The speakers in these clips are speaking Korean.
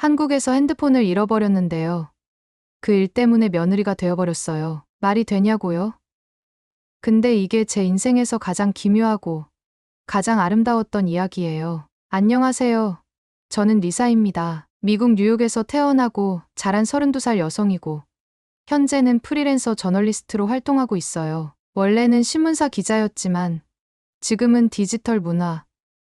한국에서 핸드폰을 잃어버렸는데요. 그 일 때문에 며느리가 되어버렸어요. 말이 되냐고요? 근데 이게 제 인생에서 가장 기묘하고 가장 아름다웠던 이야기예요. 안녕하세요. 저는 리사입니다. 미국 뉴욕에서 태어나고 자란 32살 여성이고 현재는 프리랜서 저널리스트로 활동하고 있어요. 원래는 신문사 기자였지만 지금은 디지털 문화,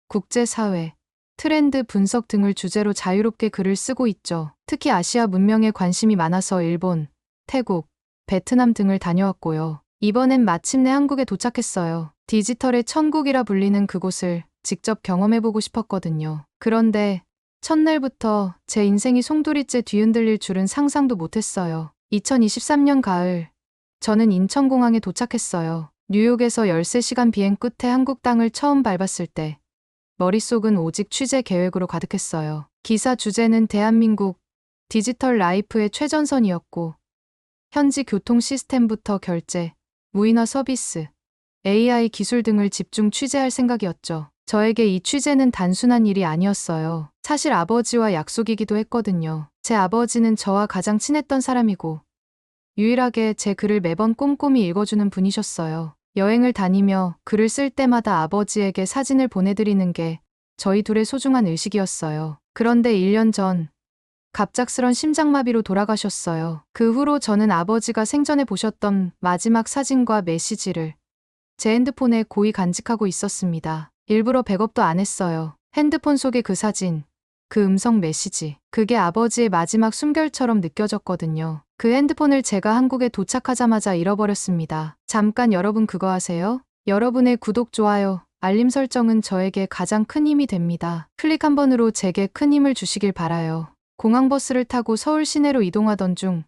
국제사회, 트렌드 분석 등을 주제로 자유롭게 글을 쓰고 있죠. 특히 아시아 문명에 관심이 많아서 일본, 태국, 베트남 등을 다녀왔고요. 이번엔 마침내 한국에 도착했어요. 디지털의 천국이라 불리는 그곳을 직접 경험해보고 싶었거든요. 그런데 첫날부터 제 인생이 송두리째 뒤흔들릴 줄은 상상도 못했어요. 2023년 가을, 저는 인천공항에 도착했어요. 뉴욕에서 13시간 비행 끝에 한국 땅을 처음 밟았을 때 머릿속은 오직 취재 계획으로 가득했어요. 기사 주제는 대한민국 디지털 라이프의 최전선이었고 현지 교통 시스템부터 결제, 무인화 서비스, AI 기술 등을 집중 취재할 생각이었죠. 저에게 이 취재는 단순한 일이 아니었어요. 사실 아버지와 약속이기도 했거든요. 제 아버지는 저와 가장 친했던 사람이고 유일하게 제 글을 매번 꼼꼼히 읽어주는 분이셨어요. 여행을 다니며 글을 쓸 때마다 아버지에게 사진을 보내드리는 게 저희 둘의 소중한 의식이었어요. 그런데 1년 전 갑작스런 심장마비로 돌아가셨어요. 그 후로 저는 아버지가 생전에 보셨던 마지막 사진과 메시지를 제 핸드폰에 고이 간직하고 있었습니다. 일부러 백업도 안 했어요. 핸드폰 속의 그 사진, 그 음성 메시지, 그게 아버지의 마지막 숨결처럼 느껴졌거든요. 그 핸드폰을 제가 한국에 도착하자마자 잃어버렸습니다. 잠깐 여러분 그거 아세요? 여러분의 구독, 좋아요, 알림 설정은 저에게 가장 큰 힘이 됩니다. 클릭 한 번으로 제게 큰 힘을 주시길 바라요. 공항버스를 타고 서울 시내로 이동하던 중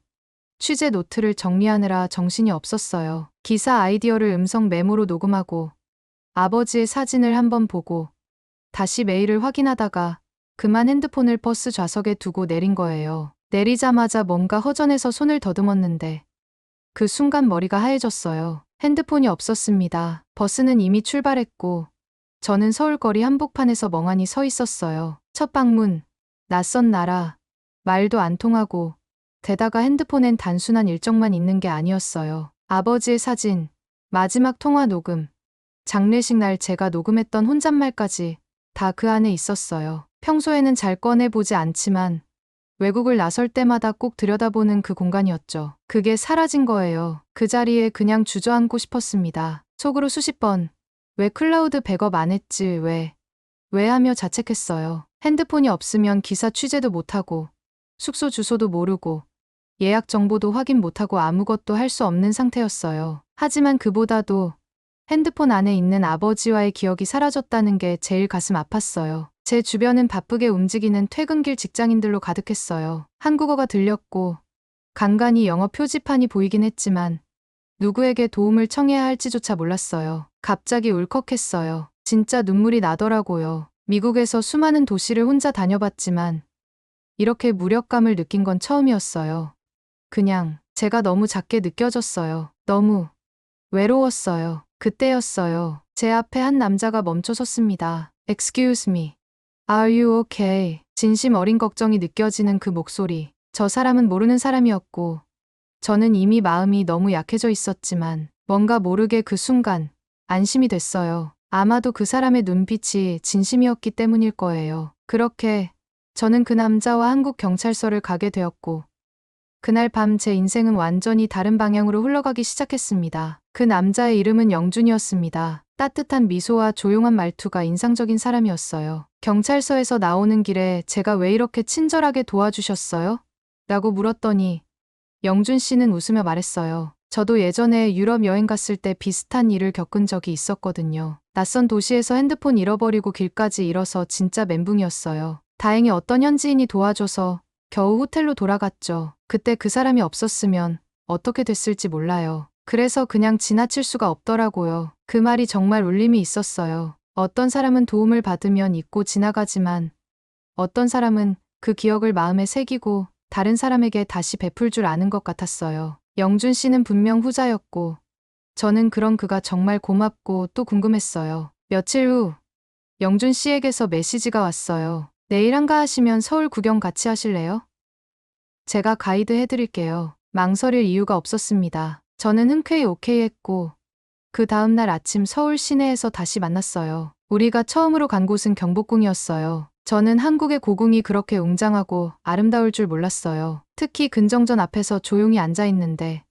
취재 노트를 정리하느라 정신이 없었어요. 기사 아이디어를 음성 메모로 녹음하고 아버지의 사진을 한번 보고 다시 메일을 확인하다가 그만 핸드폰을 버스 좌석에 두고 내린 거예요. 내리자마자 뭔가 허전해서 손을 더듬었는데 그 순간 머리가 하얘졌어요. 핸드폰이 없었습니다. 버스는 이미 출발했고 저는 서울거리 한복판에서 멍하니 서 있었어요. 첫 방문, 낯선 나라, 말도 안 통하고 게다가 핸드폰엔 단순한 일정만 있는 게 아니었어요. 아버지의 사진, 마지막 통화 녹음, 장례식 날 제가 녹음했던 혼잣말까지 다 그 안에 있었어요. 평소에는 잘 꺼내보지 않지만 외국을 나설 때마다 꼭 들여다보는 그 공간이었죠. 그게 사라진 거예요. 그 자리에 그냥 주저앉고 싶었습니다. 속으로 수십 번 왜 클라우드 백업 안 했지, 왜 하며 자책했어요. 핸드폰이 없으면 기사 취재도 못하고 숙소 주소도 모르고 예약 정보도 확인 못하고 아무것도 할 수 없는 상태였어요. 하지만 그보다도 핸드폰 안에 있는 아버지와의 기억이 사라졌다는 게 제일 가슴 아팠어요. 제 주변은 바쁘게 움직이는 퇴근길 직장인들로 가득했어요. 한국어가 들렸고 간간히 영어 표지판이 보이긴 했지만 누구에게 도움을 청해야 할지조차 몰랐어요. 갑자기 울컥했어요. 진짜 눈물이 나더라고요. 미국에서 수많은 도시를 혼자 다녀봤지만 이렇게 무력감을 느낀 건 처음이었어요. 그냥 제가 너무 작게 느껴졌어요. 너무 외로웠어요. 그때였어요. 제 앞에 한 남자가 멈춰 섰습니다. Excuse me. Are you okay? 진심 어린 걱정이 느껴지는 그 목소리. 저 사람은 모르는 사람이었고 저는 이미 마음이 너무 약해져 있었지만 뭔가 모르게 그 순간 안심이 됐어요. 아마도 그 사람의 눈빛이 진심이었기 때문일 거예요. 그렇게 저는 그 남자와 한국 경찰서를 가게 되었고 그날 밤 제 인생은 완전히 다른 방향으로 흘러가기 시작했습니다. 그 남자의 이름은 영준이었습니다. 따뜻한 미소와 조용한 말투가 인상적인 사람이었어요. 경찰서에서 나오는 길에 제가 왜 이렇게 친절하게 도와주셨어요? 라고 물었더니 영준 씨는 웃으며 말했어요. 저도 예전에 유럽 여행 갔을 때 비슷한 일을 겪은 적이 있었거든요. 낯선 도시에서 핸드폰 잃어버리고 길까지 잃어서 진짜 멘붕이었어요. 다행히 어떤 현지인이 도와줘서 겨우 호텔로 돌아갔죠. 그때 그 사람이 없었으면 어떻게 됐을지 몰라요. 그래서 그냥 지나칠 수가 없더라고요. 그 말이 정말 울림이 있었어요. 어떤 사람은 도움을 받으면 잊고 지나가지만 어떤 사람은 그 기억을 마음에 새기고 다른 사람에게 다시 베풀 줄 아는 것 같았어요. 영준 씨는 분명 후자였고 저는 그런 그가 정말 고맙고 또 궁금했어요. 며칠 후 영준 씨에게서 메시지가 왔어요. 내일 한가 하시면 서울 구경 같이 하실래요? 제가 가이드 해드릴게요. 망설일 이유가 없었습니다. 저는 흔쾌히 오케이 했고 그 다음날 아침 서울 시내에서 다시 만났어요. 우리가 처음으로 간 곳은 경복궁이었어요. 저는 한국의 고궁이 그렇게 웅장하고 아름다울 줄 몰랐어요. 특히 근정전 앞에서 조용히 앉아 있는데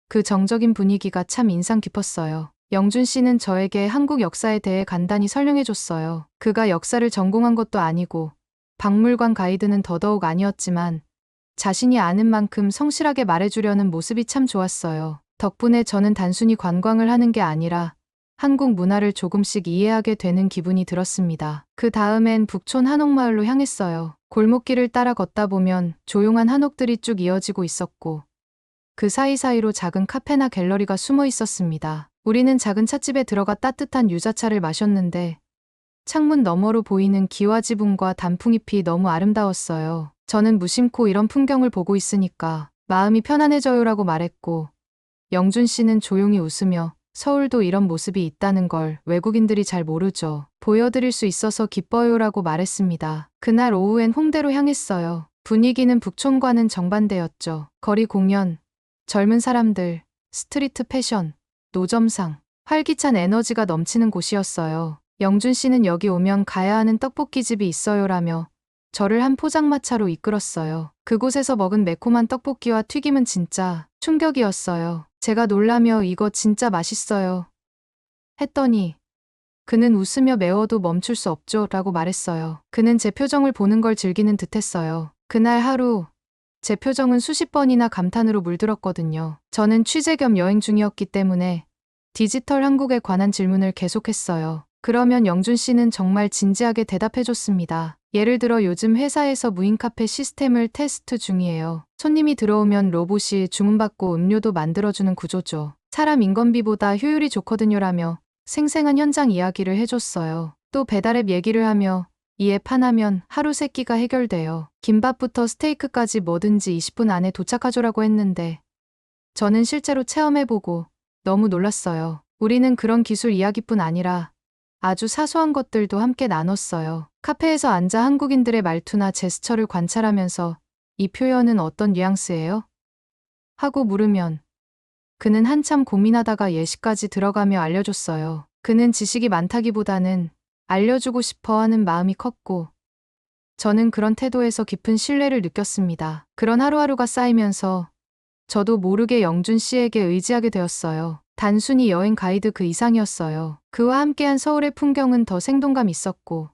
그 정적인 분위기가 참 인상 깊었어요. 영준 씨는 저에게 한국 역사에 대해 간단히 설명해 줬어요. 그가 역사를 전공한 것도 아니고 박물관 가이드는 더더욱 아니었지만 자신이 아는 만큼 성실하게 말해주려는 모습이 참 좋았어요. 덕분에 저는 단순히 관광을 하는 게 아니라 한국 문화를 조금씩 이해하게 되는 기분이 들었습니다. 그 다음엔 북촌 한옥마을로 향했어요. 골목길을 따라 걷다 보면 조용한 한옥들이 쭉 이어지고 있었고 그 사이사이로 작은 카페나 갤러리가 숨어 있었습니다. 우리는 작은 찻집에 들어가 따뜻한 유자차를 마셨는데 창문 너머로 보이는 기와 지붕과 단풍잎이 너무 아름다웠어요. 저는 무심코 이런 풍경을 보고 있으니까 마음이 편안해져요라고 말했고 영준 씨는 조용히 웃으며 서울도 이런 모습이 있다는 걸 외국인들이 잘 모르죠. 보여드릴 수 있어서 기뻐요라고 말했습니다. 그날 오후엔 홍대로 향했어요. 분위기는 북촌과는 정반대였죠. 거리 공연, 젊은 사람들, 스트리트 패션, 노점상, 활기찬 에너지가 넘치는 곳이었어요. 영준 씨는 여기 오면 가야 하는 떡볶이집이 있어요라며 저를 한 포장마차로 이끌었어요. 그곳에서 먹은 매콤한 떡볶이와 튀김은 진짜 충격이었어요. 제가 놀라며 이거 진짜 맛있어요 했더니 그는 웃으며 매워도 멈출 수 없죠 라고 말했어요. 그는 제 표정을 보는 걸 즐기는 듯했어요. 그날 하루 제 표정은 수십 번이나 감탄으로 물들었거든요. 저는 취재 겸 여행 중이었기 때문에 디지털 한국에 관한 질문을 계속했어요. 그러면 영준 씨는 정말 진지하게 대답해줬습니다. 예를 들어 요즘 회사에서 무인 카페 시스템을 테스트 중이에요. 손님이 들어오면 로봇이 주문받고 음료도 만들어주는 구조죠. 사람 인건비보다 효율이 좋거든요라며 생생한 현장 이야기를 해줬어요. 또 배달앱 얘기를 하며 이 앱 하나면 하루 세 끼가 해결돼요. 김밥부터 스테이크까지 뭐든지 20분 안에 도착하죠라고 했는데 저는 실제로 체험해보고 너무 놀랐어요. 우리는 그런 기술 이야기뿐 아니라 아주 사소한 것들도 함께 나눴어요. 카페에서 앉아 한국인들의 말투나 제스처를 관찰하면서 이 표현은 어떤 뉘앙스예요? 하고 물으면 그는 한참 고민하다가 예시까지 들어가며 알려줬어요. 그는 지식이 많다기보다는 알려주고 싶어 하는 마음이 컸고 저는 그런 태도에서 깊은 신뢰를 느꼈습니다. 그런 하루하루가 쌓이면서 저도 모르게 영준 씨에게 의지하게 되었어요. 단순히 여행 가이드 그 이상이었어요. 그와 함께한 서울의 풍경은 더 생동감 있었고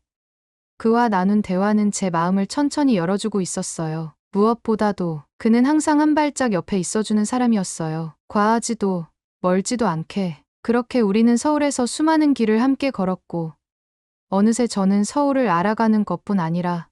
그와 나눈 대화는 제 마음을 천천히 열어주고 있었어요. 무엇보다도 그는 항상 한 발짝 옆에 있어주는 사람이었어요. 과하지도 멀지도 않게. 그렇게 우리는 서울에서 수많은 길을 함께 걸었고 어느새 저는 서울을 알아가는 것뿐 아니라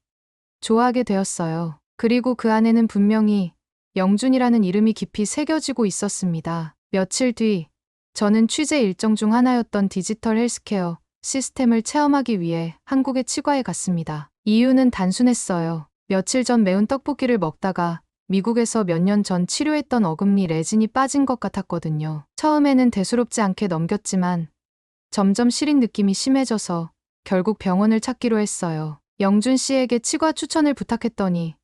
좋아하게 되었어요. 그리고 그 안에는 분명히 영준이라는 이름이 깊이 새겨지고 있었습니다. 며칠 뒤 저는 취재 일정 중 하나였던 디지털 헬스케어 시스템을 체험하기 위해 한국의 치과에 갔습니다. 이유는 단순했어요. 며칠 전 매운 떡볶이를 먹다가 미국에서 몇 년 전 치료했던 어금니 레진이 빠진 것 같았거든요. 처음에는 대수롭지 않게 넘겼지만 점점 시린 느낌이 심해져서 결국 병원을 찾기로 했어요. 영준 씨에게 치과 추천을 부탁했더니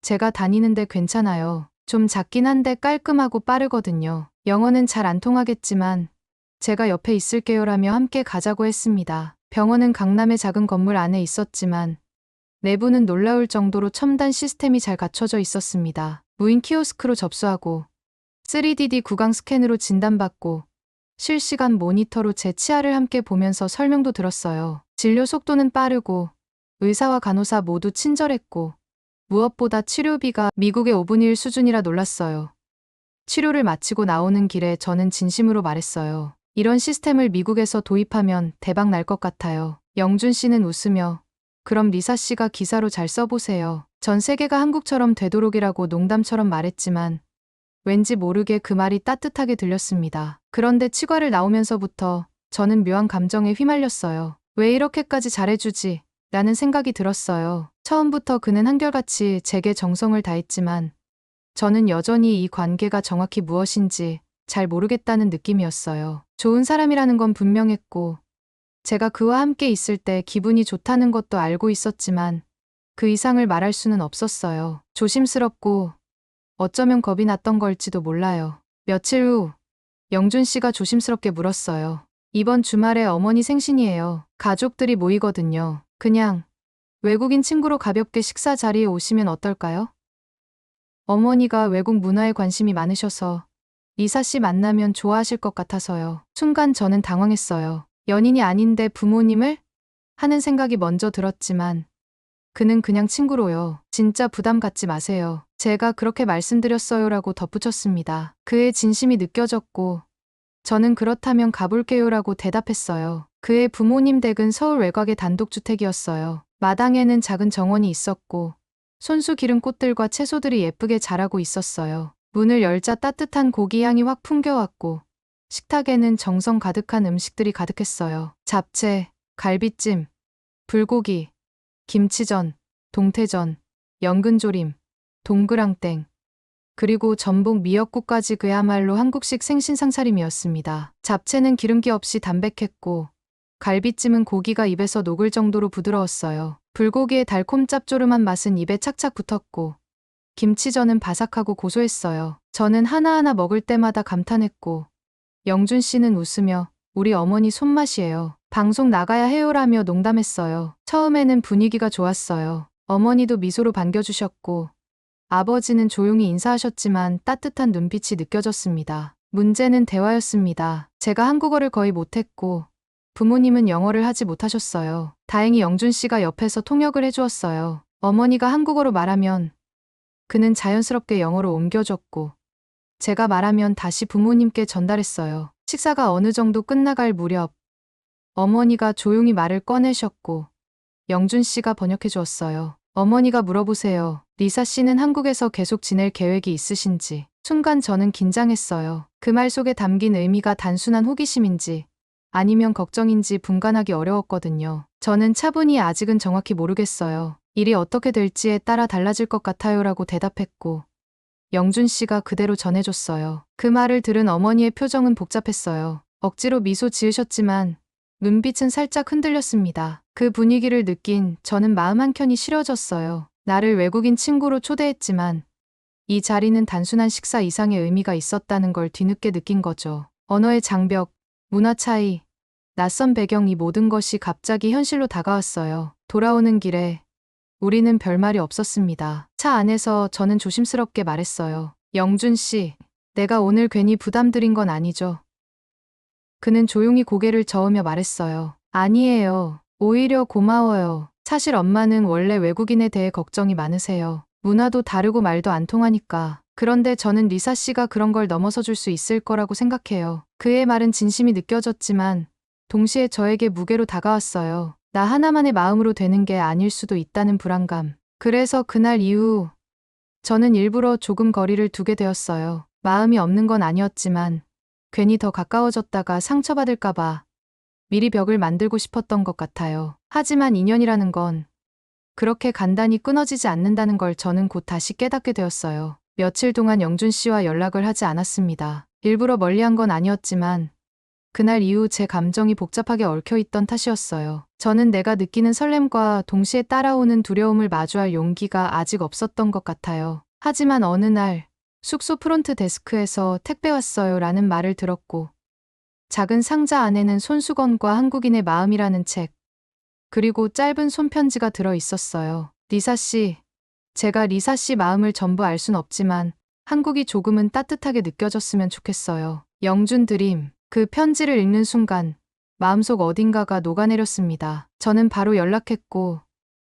제가 다니는데 괜찮아요. 좀 작긴 한데 깔끔하고 빠르거든요. 영어는 잘 안 통하겠지만 제가 옆에 있을게요라며 함께 가자고 했습니다. 병원은 강남의 작은 건물 안에 있었지만 내부는 놀라울 정도로 첨단 시스템이 잘 갖춰져 있었습니다. 무인 키오스크로 접수하고 3DD 구강 스캔으로 진단받고 실시간 모니터로 제 치아를 함께 보면서 설명도 들었어요. 진료 속도는 빠르고 의사와 간호사 모두 친절했고 무엇보다 치료비가 미국의 5분의 1 수준이라 놀랐어요. 치료를 마치고 나오는 길에 저는 진심으로 말했어요. 이런 시스템을 미국에서 도입하면 대박 날 것 같아요. 영준 씨는 웃으며 그럼 리사 씨가 기사로 잘 써보세요. 전 세계가 한국처럼 되도록이라고 농담처럼 말했지만 왠지 모르게 그 말이 따뜻하게 들렸습니다. 그런데 치과를 나오면서부터 저는 묘한 감정에 휘말렸어요. 왜 이렇게까지 잘해주지? 라는 생각이 들었어요. 처음부터 그는 한결같이 제게 정성을 다했지만 저는 여전히 이 관계가 정확히 무엇인지 잘 모르겠다는 느낌이었어요. 좋은 사람이라는 건 분명했고 제가 그와 함께 있을 때 기분이 좋다는 것도 알고 있었지만 그 이상을 말할 수는 없었어요. 조심스럽고 어쩌면 겁이 났던 걸지도 몰라요. 며칠 후 영준 씨가 조심스럽게 물었어요. 이번 주말에 어머니 생신이에요. 가족들이 모이거든요. 그냥 외국인 친구로 가볍게 식사 자리에 오시면 어떨까요? 어머니가 외국 문화에 관심이 많으셔서 리사 씨 만나면 좋아하실 것 같아서요. 순간 저는 당황했어요. 연인이 아닌데 부모님을? 하는 생각이 먼저 들었지만 그는 그냥 친구로요. 진짜 부담 갖지 마세요. 제가 그렇게 말씀드렸어요라고 덧붙였습니다. 그의 진심이 느껴졌고 저는 그렇다면 가볼게요라고 대답했어요. 그의 부모님 댁은 서울 외곽의 단독주택이었어요. 마당에는 작은 정원이 있었고 손수 기른 꽃들과 채소들이 예쁘게 자라고 있었어요. 문을 열자 따뜻한 고기 향이 확 풍겨왔고 식탁에는 정성 가득한 음식들이 가득했어요. 잡채, 갈비찜, 불고기, 김치전, 동태전, 연근조림, 동그랑땡, 그리고 전복 미역국까지 그야말로 한국식 생신상차림이었습니다. 잡채는 기름기 없이 담백했고 갈비찜은 고기가 입에서 녹을 정도로 부드러웠어요. 불고기의 달콤 짭조름한 맛은 입에 착착 붙었고 김치전은 바삭하고 고소했어요. 저는 하나하나 먹을 때마다 감탄했고 영준 씨는 웃으며 우리 어머니 손맛이에요. 방송 나가야 해요라며 농담했어요. 처음에는 분위기가 좋았어요. 어머니도 미소로 반겨주셨고 아버지는 조용히 인사하셨지만 따뜻한 눈빛이 느껴졌습니다. 문제는 대화였습니다. 제가 한국어를 거의 못했고 부모님은 영어를 하지 못하셨어요. 다행히 영준 씨가 옆에서 통역을 해주었어요. 어머니가 한국어로 말하면 그는 자연스럽게 영어로 옮겨줬고 제가 말하면 다시 부모님께 전달했어요. 식사가 어느 정도 끝나갈 무렵 어머니가 조용히 말을 꺼내셨고 영준 씨가 번역해 주었어요. 어머니가 물어보세요. 리사 씨는 한국에서 계속 지낼 계획이 있으신지. 순간 저는 긴장했어요. 그 말 속에 담긴 의미가 단순한 호기심인지 아니면 걱정인지 분간하기 어려웠거든요. 저는 차분히 아직은 정확히 모르겠어요. 일이 어떻게 될지에 따라 달라질 것 같아요라고 대답했고 영준 씨가 그대로 전해줬어요. 그 말을 들은 어머니의 표정은 복잡했어요. 억지로 미소 지으셨지만 눈빛은 살짝 흔들렸습니다. 그 분위기를 느낀 저는 마음 한켠이 시려졌어요. 나를 외국인 친구로 초대했지만 이 자리는 단순한 식사 이상의 의미가 있었다는 걸 뒤늦게 느낀 거죠. 언어의 장벽, 문화 차이, 낯선 배경 이 모든 것이 갑자기 현실로 다가왔어요. 돌아오는 길에 우리는 별말이 없었습니다. 차 안에서 저는 조심스럽게 말했어요. 영준 씨, 내가 오늘 괜히 부담드린 건 아니죠? 그는 조용히 고개를 저으며 말했어요. 아니에요. 오히려 고마워요. 사실 엄마는 원래 외국인에 대해 걱정이 많으세요. 문화도 다르고 말도 안 통하니까. 그런데 저는 리사 씨가 그런 걸 넘어서 줄 수 있을 거라고 생각해요. 그의 말은 진심이 느껴졌지만 동시에 저에게 무게로 다가왔어요. 나 하나만의 마음으로 되는 게 아닐 수도 있다는 불안감. 그래서 그날 이후 저는 일부러 조금 거리를 두게 되었어요. 마음이 없는 건 아니었지만 괜히 더 가까워졌다가 상처받을까봐 미리 벽을 만들고 싶었던 것 같아요. 하지만 인연이라는 건 그렇게 간단히 끊어지지 않는다는 걸 저는 곧 다시 깨닫게 되었어요. 며칠 동안 영준 씨와 연락을 하지 않았습니다. 일부러 멀리한 건 아니었지만 그날 이후 제 감정이 복잡하게 얽혀있던 탓이었어요. 저는 내가 느끼는 설렘과 동시에 따라오는 두려움을 마주할 용기가 아직 없었던 것 같아요. 하지만 어느 날 숙소 프론트 데스크에서 택배 왔어요 라는 말을 들었고 작은 상자 안에는 손수건과 한국인의 마음이라는 책, 그리고 짧은 손편지가 들어 있었어요. 리사 씨, 제가 리사 씨 마음을 전부 알 순 없지만 한국이 조금은 따뜻하게 느껴졌으면 좋겠어요. 영준 드림. 그 편지를 읽는 순간 마음속 어딘가가 녹아내렸습니다. 저는 바로 연락했고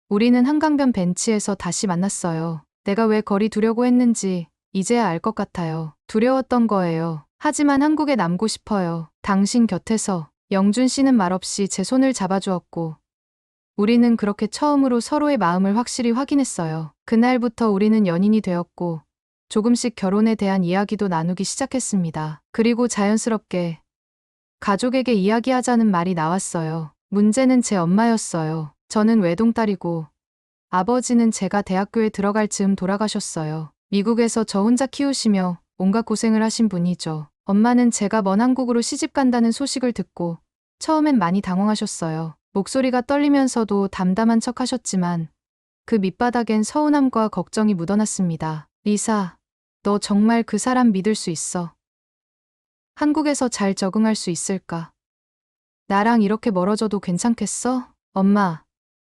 우리는 한강변 벤치에서 다시 만났어요. 내가 왜 거리 두려고 했는지 이제야 알 것 같아요. 두려웠던 거예요. 하지만 한국에 남고 싶어요. 당신 곁에서. 영준 씨는 말없이 제 손을 잡아주었고 우리는 그렇게 처음으로 서로의 마음을 확실히 확인했어요. 그날부터 우리는 연인이 되었고 조금씩 결혼에 대한 이야기도 나누기 시작했습니다. 그리고 자연스럽게 가족에게 이야기하자는 말이 나왔어요. 문제는 제 엄마였어요. 저는 외동딸이고 아버지는 제가 대학교에 들어갈 즈음 돌아가셨어요. 미국에서 저 혼자 키우시며 온갖 고생을 하신 분이죠. 엄마는 제가 먼 한국으로 시집 간다는 소식을 듣고 처음엔 많이 당황하셨어요. 목소리가 떨리면서도 담담한 척 하셨지만 그 밑바닥엔 서운함과 걱정이 묻어났습니다. 리사, 너 정말 그 사람 믿을 수 있어? 한국에서 잘 적응할 수 있을까? 나랑 이렇게 멀어져도 괜찮겠어? 엄마,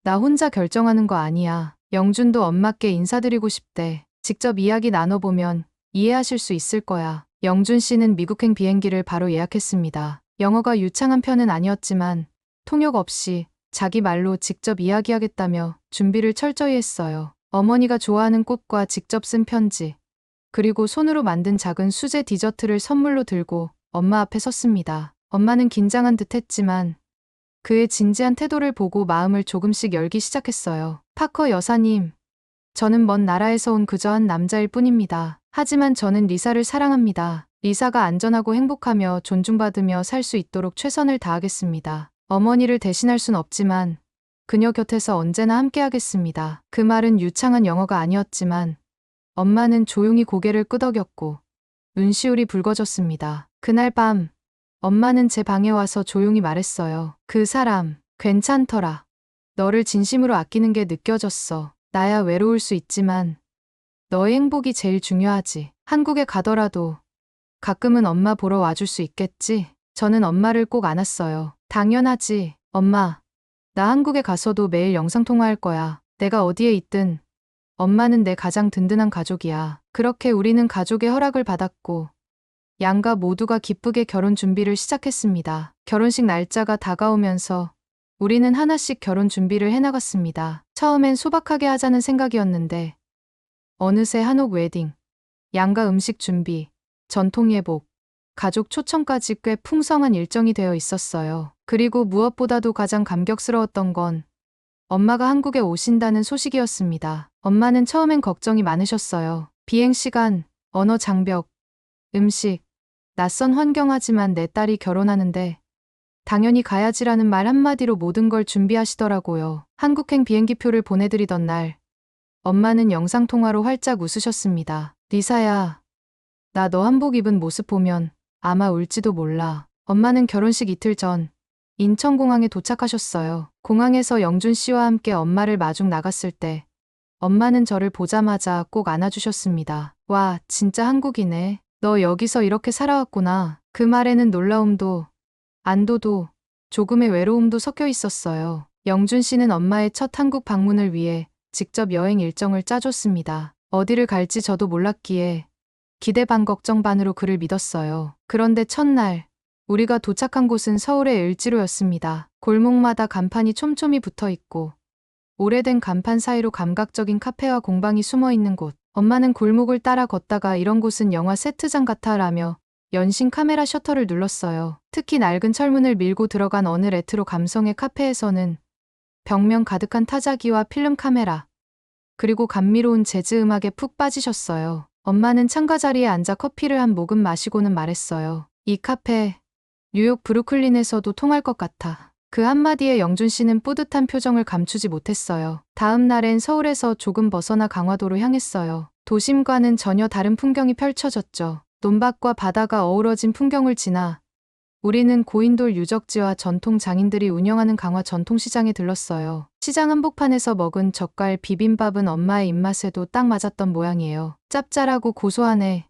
나 혼자 결정하는 거 아니야. 영준도 엄마께 인사드리고 싶대. 직접 이야기 나눠보면 이해하실 수 있을 거야. 영준 씨는 미국행 비행기를 바로 예약했습니다. 영어가 유창한 편은 아니었지만 통역 없이 자기 말로 직접 이야기하겠다며 준비를 철저히 했어요. 어머니가 좋아하는 꽃과 직접 쓴 편지, 그리고 손으로 만든 작은 수제 디저트를 선물로 들고 엄마 앞에 섰습니다. 엄마는 긴장한 듯 했지만 그의 진지한 태도를 보고 마음을 조금씩 열기 시작했어요. 파커 여사님, 저는 먼 나라에서 온 그저 한 남자일 뿐입니다. 하지만 저는 리사를 사랑합니다. 리사가 안전하고 행복하며 존중받으며 살 수 있도록 최선을 다하겠습니다. 어머니를 대신할 순 없지만 그녀 곁에서 언제나 함께하겠습니다. 그 말은 유창한 영어가 아니었지만 엄마는 조용히 고개를 끄덕였고 눈시울이 붉어졌습니다. 그날 밤 엄마는 제 방에 와서 조용히 말했어요. 그 사람 괜찮더라. 너를 진심으로 아끼는 게 느껴졌어. 나야 외로울 수 있지만 너의 행복이 제일 중요하지. 한국에 가더라도 가끔은 엄마 보러 와줄 수 있겠지? 저는 엄마를 꼭 안았어요. 당연하지, 엄마. 나 한국에 가서도 매일 영상통화할 거야. 내가 어디에 있든 엄마는 내 가장 든든한 가족이야. 그렇게 우리는 가족의 허락을 받았고 양가 모두가 기쁘게 결혼 준비를 시작했습니다. 결혼식 날짜가 다가오면서 우리는 하나씩 결혼 준비를 해나갔습니다. 처음엔 소박하게 하자는 생각이었는데 어느새 한옥 웨딩, 양가 음식 준비, 전통 예복, 가족 초청까지 꽤 풍성한 일정이 되어 있었어요. 그리고 무엇보다도 가장 감격스러웠던 건 엄마가 한국에 오신다는 소식이었습니다. 엄마는 처음엔 걱정이 많으셨어요. 비행 시간, 언어 장벽, 음식, 낯선 환경하지만 내 딸이 결혼하는데 당연히 가야지라는 말 한마디로 모든 걸 준비하시더라고요. 한국행 비행기표를 보내드리던 날 엄마는 영상통화로 활짝 웃으셨습니다. 리사야, 나 너 한복 입은 모습 보면 아마 울지도 몰라. 엄마는 결혼식 이틀 전 인천공항에 도착하셨어요. 공항에서 영준 씨와 함께 엄마를 마중 나갔을 때 엄마는 저를 보자마자 꼭 안아주셨습니다. 와, 진짜 한국이네. 너 여기서 이렇게 살아왔구나. 그 말에는 놀라움도 안도도 조금의 외로움도 섞여 있었어요. 영준 씨는 엄마의 첫 한국 방문을 위해 직접 여행 일정을 짜줬습니다. 어디를 갈지 저도 몰랐기에 기대 반 걱정 반으로 그를 믿었어요. 그런데 첫날 우리가 도착한 곳은 서울의 을지로였습니다. 골목마다 간판이 촘촘히 붙어 있고 오래된 간판 사이로 감각적인 카페와 공방이 숨어 있는 곳. 엄마는 골목을 따라 걷다가 이런 곳은 영화 세트장 같아 라며 연신 카메라 셔터를 눌렀어요. 특히 낡은 철문을 밀고 들어간 어느 레트로 감성의 카페에서는 벽면 가득한 타자기와 필름 카메라, 그리고 감미로운 재즈 음악에 푹 빠지셨어요. 엄마는 창가 자리에 앉아 커피를 한 모금 마시고는 말했어요. 이 카페, 뉴욕 브루클린에서도 통할 것 같아. 그 한마디에 영준 씨는 뿌듯한 표정을 감추지 못했어요. 다음 날엔 서울에서 조금 벗어나 강화도로 향했어요. 도심과는 전혀 다른 풍경이 펼쳐졌죠. 논밭과 바다가 어우러진 풍경을 지나 우리는 고인돌 유적지와 전통 장인들이 운영하는 강화 전통시장에 들렀어요. 시장 한복판에서 먹은 젓갈 비빔밥은 엄마의 입맛에도 딱 맞았던 모양이에요. 짭짤하고 고소하네.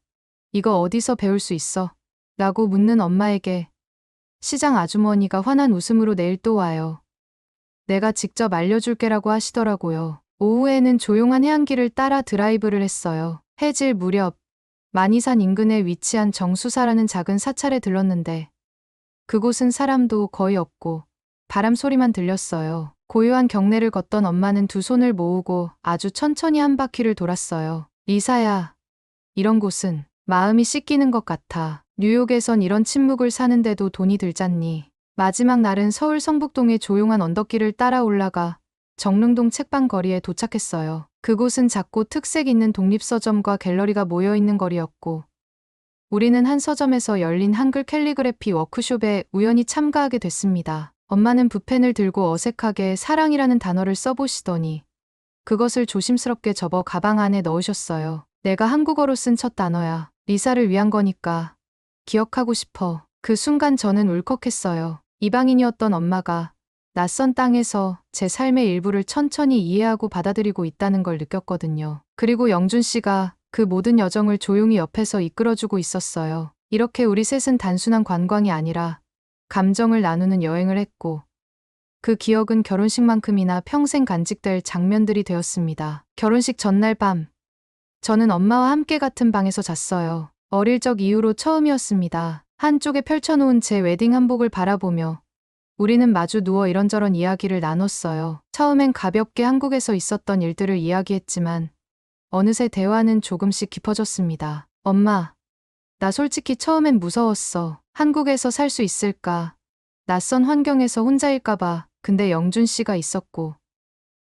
이거 어디서 배울 수 있어? 라고 묻는 엄마에게 시장 아주머니가 환한 웃음으로 내일 또 와요. 내가 직접 알려줄게라고 하시더라고요. 오후에는 조용한 해안길을 따라 드라이브를 했어요. 해질 무렵 만이산 인근에 위치한 정수사라는 작은 사찰에 들렀는데 그곳은 사람도 거의 없고 바람 소리만 들렸어요. 고요한 경내를 걷던 엄마는 두 손을 모으고 아주 천천히 한 바퀴를 돌았어요. 리사야, 이런 곳은 마음이 씻기는 것 같아. 뉴욕에선 이런 침묵을 사는데도 돈이 들잖니. 마지막 날은 서울 성북동의 조용한 언덕길을 따라 올라가 정릉동 책방 거리에 도착했어요. 그곳은 작고 특색 있는 독립서점과 갤러리가 모여있는 거리였고 우리는 한 서점에서 열린 한글 캘리그래피 워크숍에 우연히 참가하게 됐습니다. 엄마는 붓펜을 들고 어색하게 사랑이라는 단어를 써보시더니 그것을 조심스럽게 접어 가방 안에 넣으셨어요. 내가 한국어로 쓴 첫 단어야. 리사를 위한 거니까 기억하고 싶어. 그 순간 저는 울컥했어요. 이방인이었던 엄마가 낯선 땅에서 제 삶의 일부를 천천히 이해하고 받아들이고 있다는 걸 느꼈거든요. 그리고 영준 씨가 그 모든 여정을 조용히 옆에서 이끌어주고 있었어요. 이렇게 우리 셋은 단순한 관광이 아니라 감정을 나누는 여행을 했고, 그 기억은 결혼식만큼이나 평생 간직될 장면들이 되었습니다. 결혼식 전날 밤, 저는 엄마와 함께 같은 방에서 잤어요. 어릴 적 이후로 처음이었습니다. 한쪽에 펼쳐놓은 제 웨딩 한복을 바라보며 우리는 마주 누워 이런저런 이야기를 나눴어요. 처음엔 가볍게 한국에서 있었던 일들을 이야기했지만 어느새 대화는 조금씩 깊어졌습니다. 엄마, 나 솔직히 처음엔 무서웠어. 한국에서 살 수 있을까? 낯선 환경에서 혼자일까봐. 근데 영준 씨가 있었고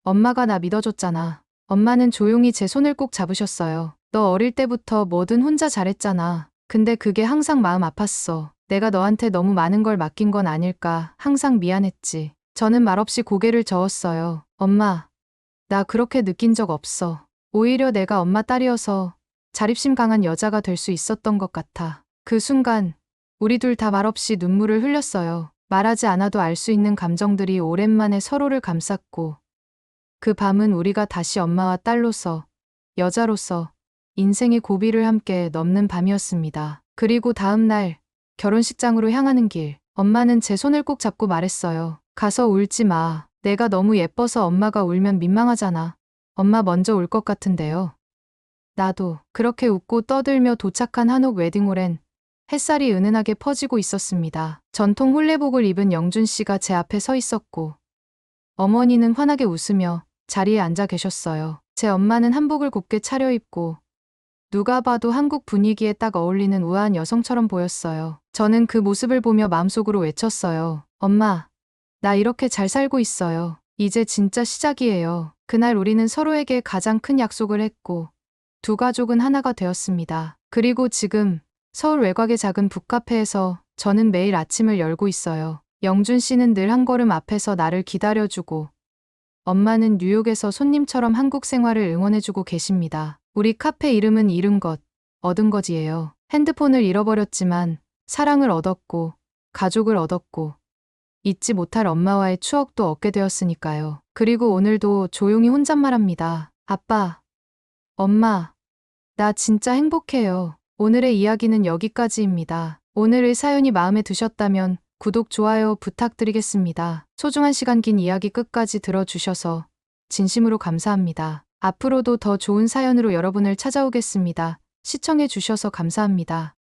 엄마가 나 믿어줬잖아. 엄마는 조용히 제 손을 꼭 잡으셨어요. 너 어릴 때부터 뭐든 혼자 잘했잖아. 근데 그게 항상 마음 아팠어. 내가 너한테 너무 많은 걸 맡긴 건 아닐까. 항상 미안했지. 저는 말없이 고개를 저었어요. 엄마, 나 그렇게 느낀 적 없어. 오히려 내가 엄마 딸이어서 자립심 강한 여자가 될 수 있었던 것 같아. 그 순간 우리 둘 다 말없이 눈물을 흘렸어요. 말하지 않아도 알 수 있는 감정들이 오랜만에 서로를 감쌌고, 그 밤은 우리가 다시 엄마와 딸로서, 여자로서 인생의 고비를 함께 넘는 밤이었습니다. 그리고 다음 날 결혼식장으로 향하는 길, 엄마는 제 손을 꼭 잡고 말했어요. 가서 울지 마. 내가 너무 예뻐서 엄마가 울면 민망하잖아. 엄마 먼저 울 것 같은데요. 나도. 그렇게 웃고 떠들며 도착한 한옥 웨딩홀엔 햇살이 은은하게 퍼지고 있었습니다. 전통 홀레복을 입은 영준 씨가 제 앞에 서 있었고, 어머니는 환하게 웃으며 자리에 앉아 계셨어요. 제 엄마는 한복을 곱게 차려입고 누가 봐도 한국 분위기에 딱 어울리는 우아한 여성처럼 보였어요. 저는 그 모습을 보며 마음속으로 외쳤어요. 엄마, 나 이렇게 잘 살고 있어요. 이제 진짜 시작이에요. 그날 우리는 서로에게 가장 큰 약속을 했고, 두 가족은 하나가 되었습니다. 그리고 지금 서울 외곽의 작은 북카페에서 저는 매일 아침을 열고 있어요. 영준 씨는 늘 한 걸음 앞에서 나를 기다려주고, 엄마는 뉴욕에서 손님처럼 한국 생활을 응원해주고 계십니다. 우리 카페 이름은 잃은 것, 얻은 것이에요. 핸드폰을 잃어버렸지만 사랑을 얻었고, 가족을 얻었고, 잊지 못할 엄마와의 추억도 얻게 되었으니까요. 그리고 오늘도 조용히 혼잣말합니다. 아빠, 엄마, 나 진짜 행복해요. 오늘의 이야기는 여기까지입니다. 오늘의 사연이 마음에 드셨다면 구독, 좋아요 부탁드리겠습니다. 소중한 시간, 긴 이야기 끝까지 들어주셔서 진심으로 감사합니다. 앞으로도 더 좋은 사연으로 여러분을 찾아오겠습니다. 시청해 주셔서 감사합니다.